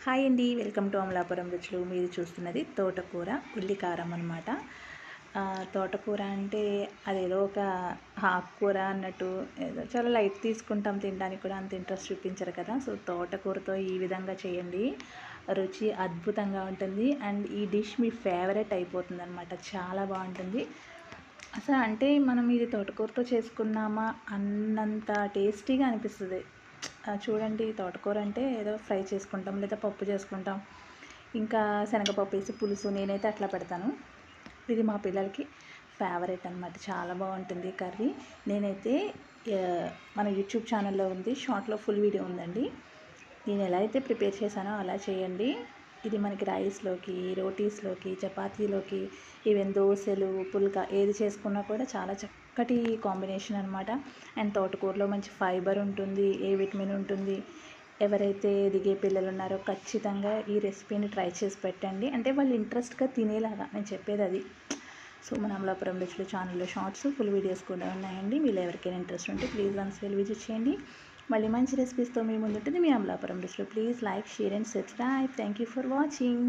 Hi అండి, welcome to Amalapuram రుచులు. మీరు చూస్తున్నది తోటకూర ఉల్లికారం అనమాట. తోటకూర అంటే అదేదో ఒక ఆకుకూర అన్నట్టు ఏదో చాలా లైట్ తీసుకుంటాం, తినడానికి కూడా అంత ఇంట్రెస్ట్ చూపించరు కదా. సో తోటకూరతో ఈ విధంగా చేయండి, రుచి అద్భుతంగా ఉంటుంది. అండ్ ఈ డిష్ మీ ఫేవరెట్ అయిపోతుంది అనమాట, చాలా బాగుంటుంది. అసలు అంటే మనం ఇది తోటకూరతో చేసుకున్నామా అన్నంత టేస్టీగా అనిపిస్తుంది. చూడండి, తోటకూర అంటే ఏదో ఫ్రై చేసుకుంటాం లేదా పప్పు చేసుకుంటాం, ఇంకా శనగపప్పు వేసి పులుసు, నేనైతే అట్లా పెడతాను. ఇది మా పిల్లలకి ఫేవరెట్ అనమాట, చాలా బాగుంటుంది కర్రీ. నేనైతే మన యూట్యూబ్ ఛానల్లో ఉంది, షార్ట్లో ఫుల్ వీడియో ఉందండి. నేను ఎలా అయితే ప్రిపేర్ చేశానో అలా చేయండి. ఇది మనకి రైస్లోకి, రోటీస్లోకి, చపాతీలోకి, ఈవెన్ దోశలు, పుల్కా ఏది చేసుకున్నా కూడా చాలా చక్కటి కాంబినేషన్ అనమాట. అండ్ తోటకూరలో మంచి ఫైబర్ ఉంటుంది, ఏ విటమిన్ ఉంటుంది. ఎవరైతే ఎదిగే పిల్లలు ఉన్నారో ఖచ్చితంగా ఈ రెసిపీని ట్రై చేసి పెట్టండి. అంటే వాళ్ళు ఇంట్రెస్ట్గా తినేలాగా నేను చెప్పేది అది. సో మన అమలాపురం రుచులు ఛానల్లో షార్ట్స్, ఫుల్ వీడియోస్ కూడా ఉన్నాయండి. మీరు ఎవరికైనా ఇంట్రెస్ట్ ఉంటే ప్లీజ్ వన్స్ వెళ్ళి విజిట్ చేయండి. మళ్ళీ మంచి రెసిపీస్తో మీ ముందుంటుంది మీ అమలాపురం రుచులు. Please like, share and subscribe. Thank you for watching.